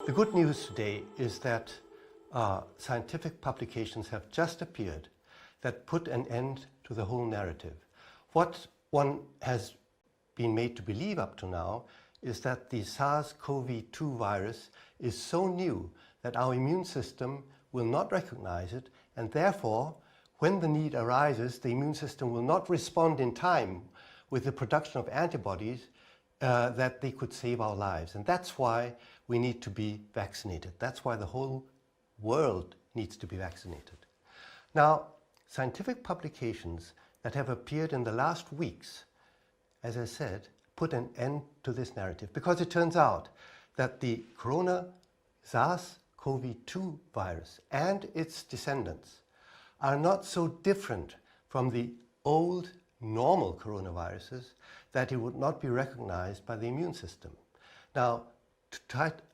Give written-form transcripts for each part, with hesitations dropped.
The good news today is that scientific publications have just appeared that put an end to the whole narrative. What one has been made to believe up to now is that the SARS-CoV-2 virus is so new that our immune system will not recognize it, and therefore, when the need arises, the immune system will not respond in time with the production of antibodies that they could save our lives. And that's why we need to be vaccinated. That's why the whole world needs to be vaccinated. Now, scientific publications that have appeared in the last weeks, as I said, put an end to this narrative, because it turns out that the SARS-CoV-2 virus and its descendants are not so different from the old normal coronaviruses that it would not be recognized by the immune system. Now,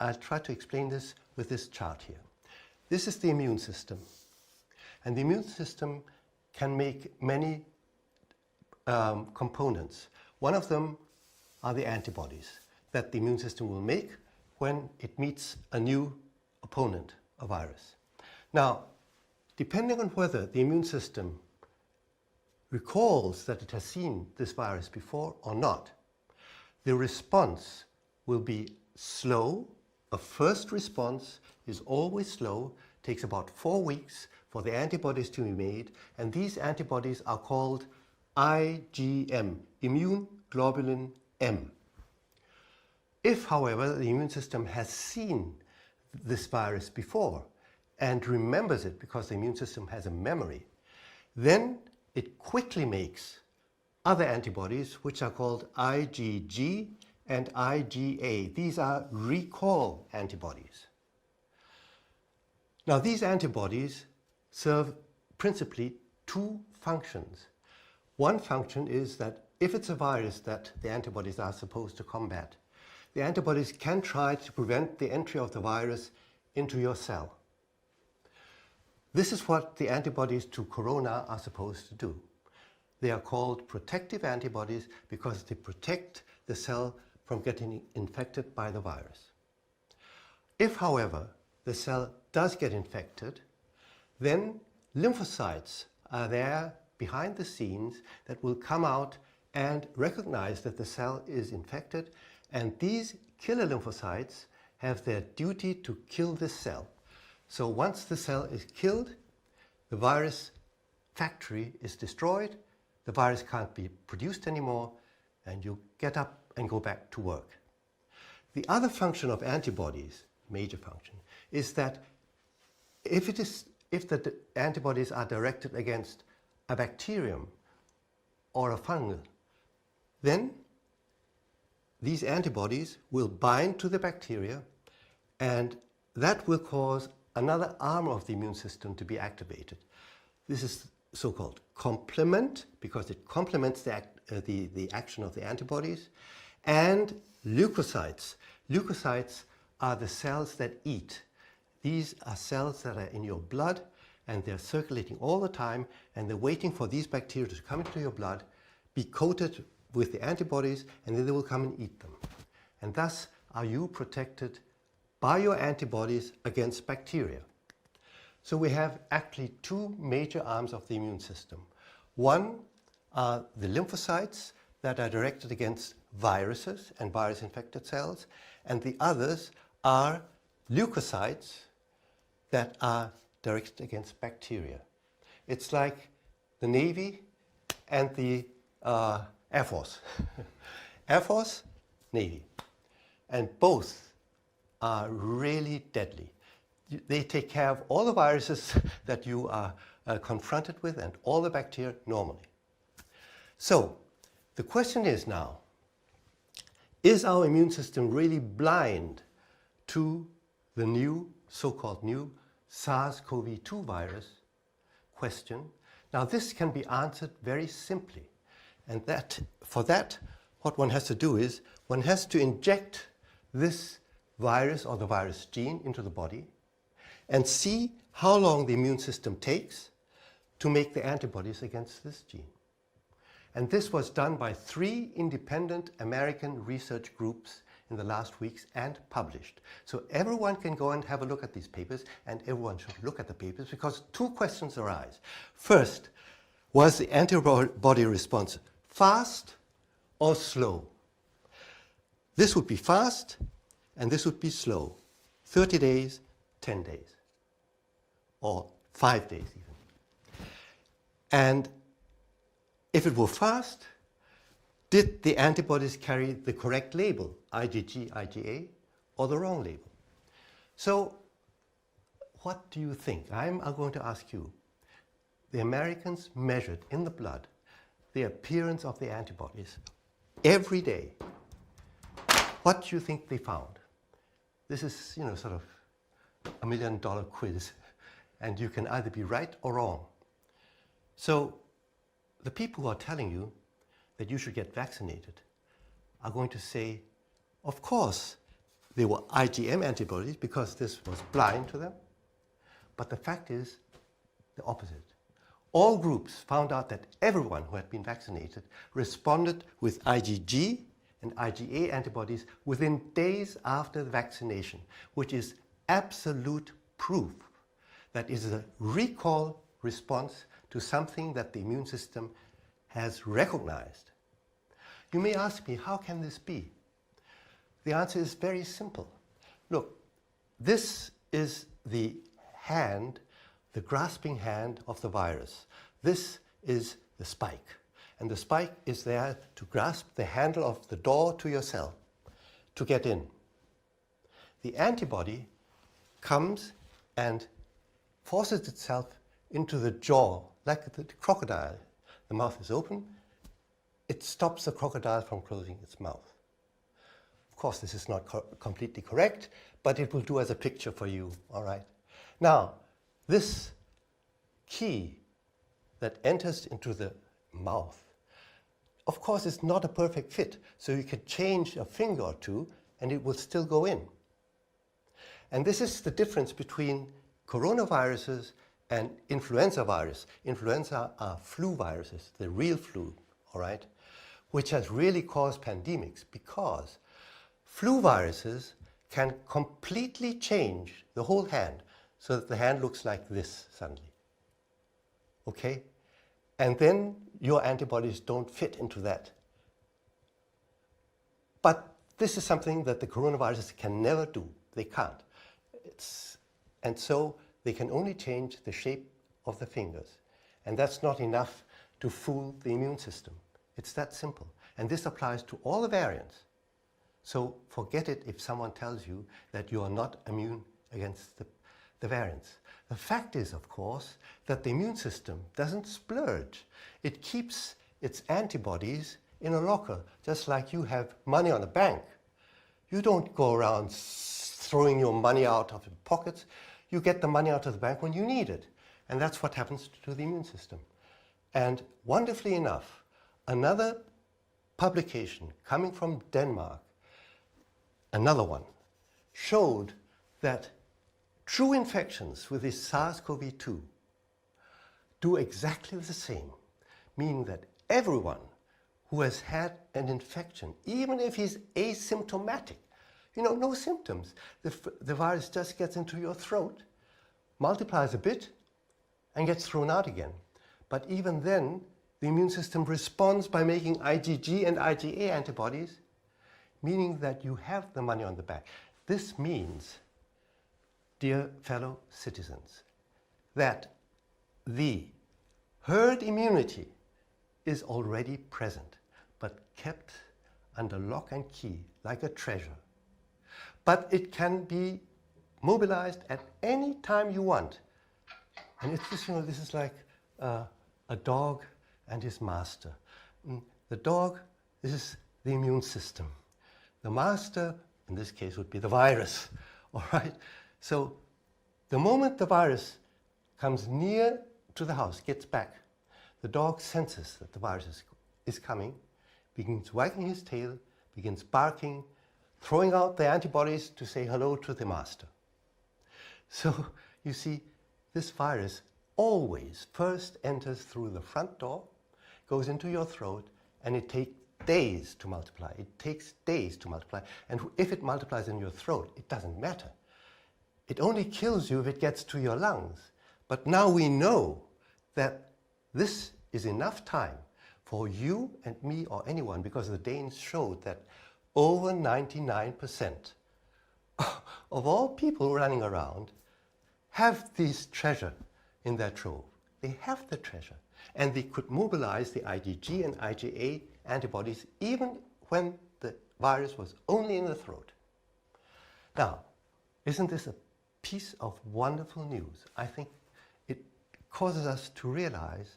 I'll try to explain this with this chart here. This is the immune system, and the immune system can make many components. One of them are the antibodies that the immune system will make when it meets a new opponent, a virus. Now, depending on whether the immune system recalls that it has seen this virus before or not, the response will be slow. A first response is always slow, takes about 4 weeks for the antibodies to be made, and these antibodies are called IgM, immune globulin M. If, however, the immune system has seen this virus before and remembers it because the immune system has a memory, then it quickly makes other antibodies which are called IgG and IgA. These are recall antibodies. Now, these antibodies serve principally two functions. One function is that if it's a virus that the antibodies are supposed to combat, the antibodies can try to prevent the entry of the virus into your cell. This is what the antibodies to corona are supposed to do. They are called protective antibodies because they protect the cell from getting infected by the virus. If, however, the cell does get infected, then lymphocytes are there behind the scenes that will come out and recognize that the cell is infected, and these killer lymphocytes have their duty to kill this cell. So once the cell is killed, the virus factory is destroyed, the virus can't be produced anymore, and you get up and go back to work. The other function of antibodies, major function, is that if the antibodies are directed against a bacterium or a fungal, then these antibodies will bind to the bacteria, and that will cause another arm of the immune system to be activated. This is so-called complement, because it complements the action of the antibodies, and leukocytes. Leukocytes are the cells that eat. These are cells that are in your blood, and they're circulating all the time, and they're waiting for these bacteria to come into your blood, be coated with the antibodies, and then they will come and eat them. And thus are you protected by your antibodies against bacteria. So we have actually two major arms of the immune system. One are the lymphocytes that are directed against viruses and virus-infected cells, and the others are leukocytes that are directed against bacteria. It's like the Navy and the Air Force. Air Force, Navy. And both are really deadly. They take care of all the viruses that you are confronted with and all the bacteria normally. So the question is now, is our immune system really blind to the new, so-called new SARS-CoV-2 virus question? Now this can be answered very simply. And for that, what one has to do is, one has to inject this virus or the virus gene into the body and see how long the immune system takes to make the antibodies against this gene. And this was done by 3 independent American research groups in the last weeks and published. So everyone can go and have a look at these papers, and everyone should look at the papers because two questions arise. First, was the antibody response fast or slow? This would be fast and this would be slow. 30 days, 10 days, or 5 days even. And if it were fast, did the antibodies carry the correct label, IgG, IgA, or the wrong label? So what do you think? I'm going to ask you. The Americans measured in the blood the appearance of the antibodies every day. What do you think they found? This is, sort of $1 million quiz, and you can either be right or wrong. So the people who are telling you that you should get vaccinated are going to say, of course, they were IgM antibodies because this was blind to them. But the fact is the opposite. All groups found out that everyone who had been vaccinated responded with IgG and IgA antibodies within days after the vaccination, which is absolute proof that it is a recall response to something that the immune system has recognized. You may ask me, how can this be? The answer is very simple. Look, this is the hand, the grasping hand of the virus. This is the spike. And the spike is there to grasp the handle of the door to your cell, to get in. The antibody comes and forces itself into the jaw, like the crocodile. The mouth is open. It stops the crocodile from closing its mouth. Of course, this is not completely correct, but it will do as a picture for you, all right? Now, this key that enters into the mouth, of course, is not a perfect fit. So you can change a finger or two and it will still go in. And this is the difference between coronaviruses and influenza virus. Influenza are flu viruses, the real flu, all right, which has really caused pandemics because flu viruses can completely change the whole hand so that the hand looks like this suddenly. Okay? And then your antibodies don't fit into that. But this is something that the coronaviruses can never do. They can't. And so they can only change the shape of the fingers. And that's not enough to fool the immune system. It's that simple. And this applies to all the variants. So forget it if someone tells you that you are not immune against the variants. The fact is, of course, that the immune system doesn't splurge. It keeps its antibodies in a locker, just like you have money on a bank. You don't go around throwing your money out of your pockets. You get the money out of the bank when you need it. And that's what happens to the immune system. And wonderfully enough, another publication coming from Denmark, another one, showed that true infections with this SARS-CoV-2 do exactly the same, meaning that everyone who has had an infection, even if he's asymptomatic, no symptoms, the virus just gets into your throat, multiplies a bit, and gets thrown out again. But even then, the immune system responds by making IgG and IgA antibodies, meaning that you have the money on the back. This means, dear fellow citizens, that the herd immunity is already present, but kept under lock and key like a treasure. But it can be mobilized at any time you want. And it's just, this is like a dog and his master. The dog, this is the immune system. The master, in this case, would be the virus, all right? So the moment the virus comes near to the house, gets back, the dog senses that the virus is coming, begins wagging his tail, begins barking, throwing out the antibodies to say hello to the master. So you see, this virus always first enters through the front door, goes into your throat, and it days to multiply. It takes days to multiply. And if it multiplies in your throat, it doesn't matter. It only kills you if it gets to your lungs. But now we know that this is enough time for you and me or anyone, because the Danes showed that over 99% of all people running around have this treasure in their trove. They have the treasure. And they could mobilize the IgG and IgA antibodies even when the virus was only in the throat. Now, isn't this a piece of wonderful news? I think it causes us to realize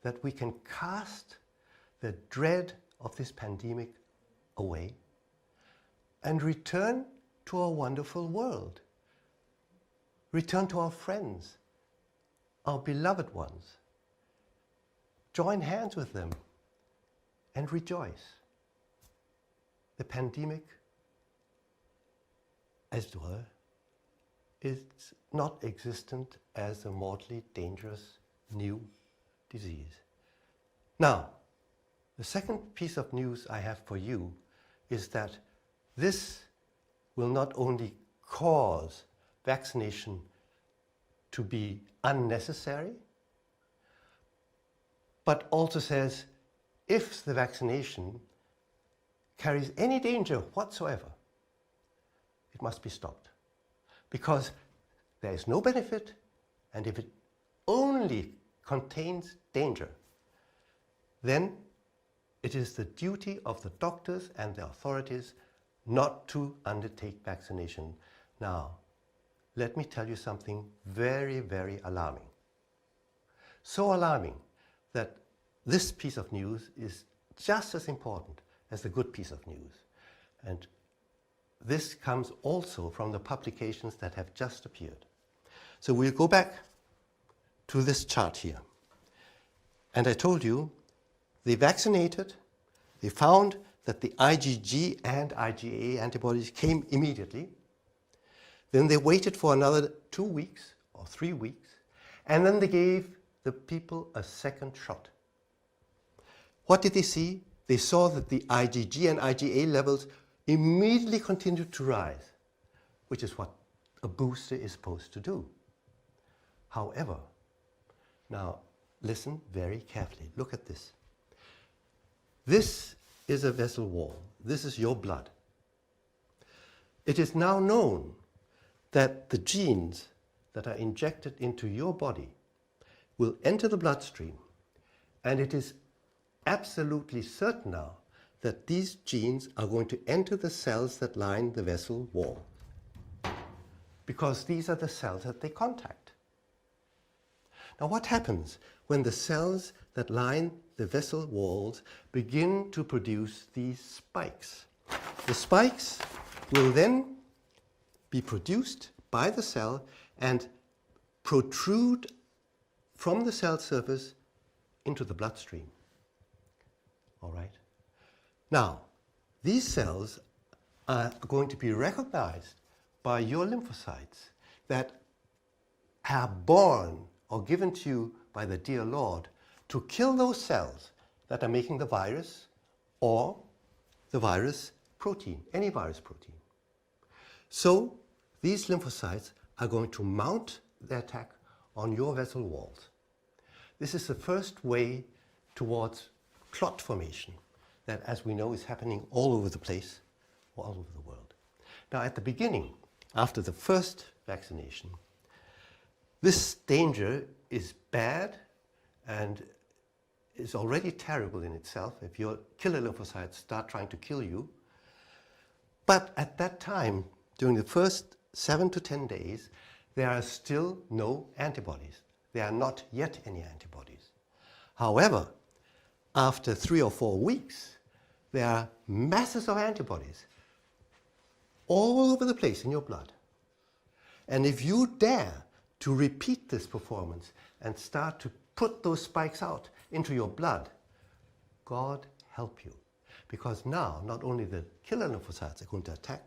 that we can cast the dread of this pandemic away and return to our wonderful world. Return to our friends, our beloved ones. Join hands with them and rejoice. The pandemic, as it were, is not existent as a mortally dangerous new disease. Now, the second piece of news I have for you is that this will not only cause vaccination to be unnecessary, but also says if the vaccination carries any danger whatsoever, it must be stopped. Because there is no benefit, and if it only contains danger, then it is the duty of the doctors and the authorities not to undertake vaccination. Now, let me tell you something very, very alarming. So alarming that this piece of news is just as important as the good piece of news. And this comes also from the publications that have just appeared. So we'll go back to this chart here. And I told you, they vaccinated, they found that the IgG and IgA antibodies came immediately. Then they waited for another 2 weeks or 3 weeks, and then they gave the people a second shot. What did they see? They saw that the IgG and IgA levels immediately continued to rise, which is what a booster is supposed to do. However, now listen very carefully. Look at this. This is a vessel wall. This is your blood. It is now known that the genes that are injected into your body will enter the bloodstream, and it is absolutely certain now that these genes are going to enter the cells that line the vessel wall, because these are the cells that they contact. Now, what happens when the cells that line the vessel walls begin to produce these spikes? The spikes will then be produced by the cell and protrude from the cell surface into the bloodstream. All right? Now, these cells are going to be recognized by your lymphocytes that are born or given to you by the dear Lord to kill those cells that are making the virus or the virus protein, any virus protein. So these lymphocytes are going to mount the attack on your vessel walls. This is the first way towards clot formation that, as we know, is happening all over the place, or all over the world. Now, at the beginning, after the first vaccination, this danger is bad and is already terrible in itself if your killer lymphocytes start trying to kill you. But at that time, during the first 7 to 10 days, there are still no antibodies. There are not yet any antibodies. However, after 3 or 4 weeks, there are masses of antibodies all over the place in your blood. And if you dare to repeat this performance and start to put those spikes out into your blood, God help you. Because now, not only the killer lymphocytes are going to attack,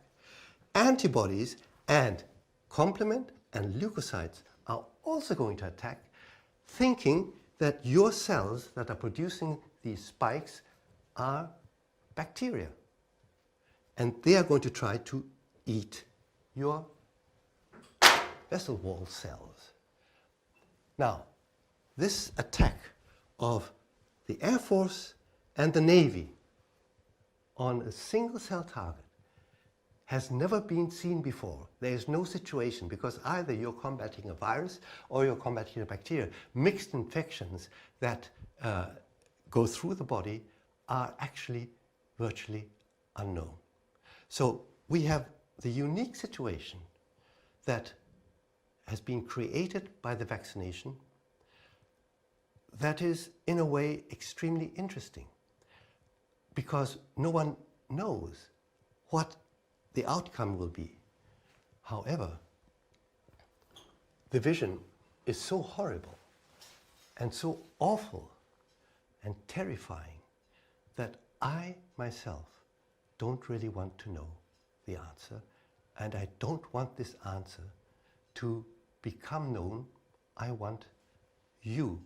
antibodies and complement and leukocytes are also going to attack, thinking that your cells that are producing these spikes are bacteria. And they are going to try to eat your vessel wall cells. Now, this attack of the Air Force and the Navy on a single cell target has never been seen before. There is no situation, because either you're combating a virus or you're combating a bacteria. Mixed infections that go through the body are actually virtually unknown. So we have the unique situation that has been created by the vaccination that is, in a way, extremely interesting, because no one knows what the outcome will be. However, the vision is so horrible and so awful and terrifying that I myself don't really want to know the answer, and I don't want this answer to become known. I want you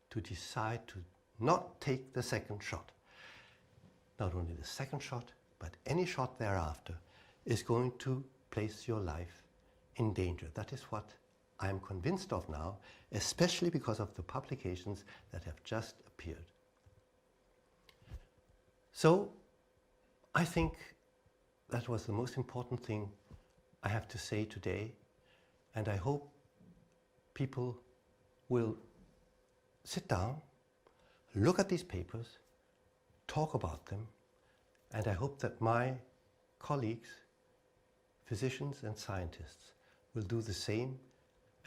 to decide to not take the second shot. Not only the second shot, but any shot thereafter is going to place your life in danger. That is what I am convinced of now, especially because of the publications that have just appeared. So I think that was the most important thing I have to say today, and I hope people will sit down, look at these papers, talk about them, and I hope that my colleagues, physicians and scientists, will do the same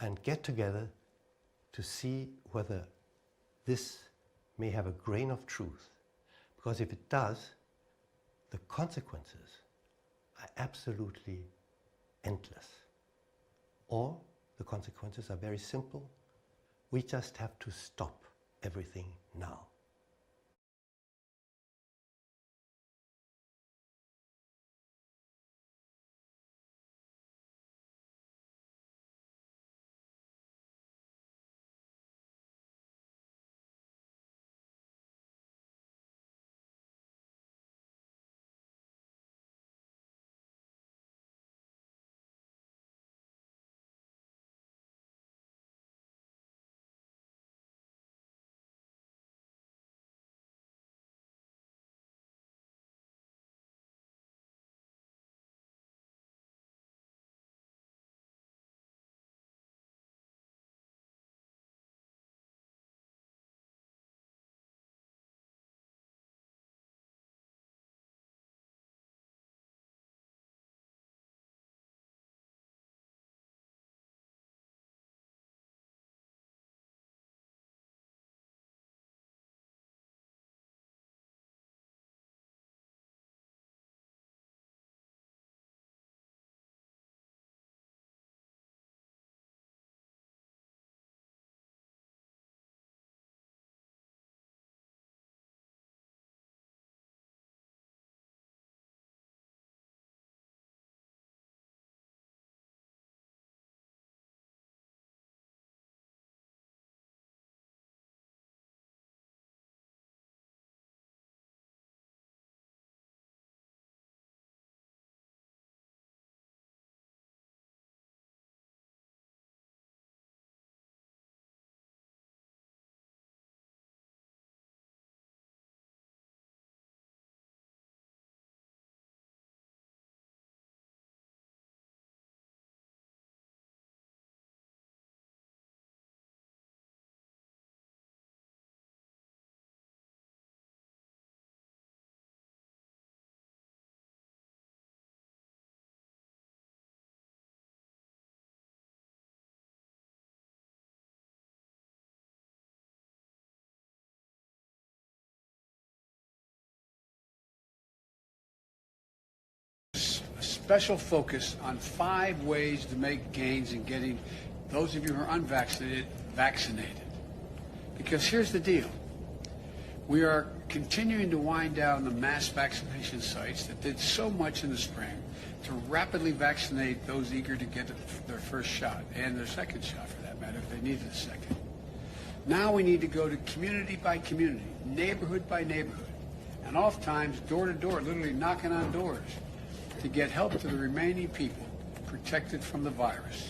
and get together to see whether this may have a grain of truth. Because if it does, the consequences are absolutely endless. Or the consequences are very simple. We just have to stop everything now. Special focus on 5 ways to make gains in getting those of you who are unvaccinated vaccinated. Because here's the deal. We are continuing to wind down the mass vaccination sites that did so much in the spring to rapidly vaccinate those eager to get their first shot and their second shot, for that matter, if they needed a second. Now we need to go to community by community, neighborhood by neighborhood, and oftentimes door to door, literally knocking on doors to get help to the remaining people protected from the virus.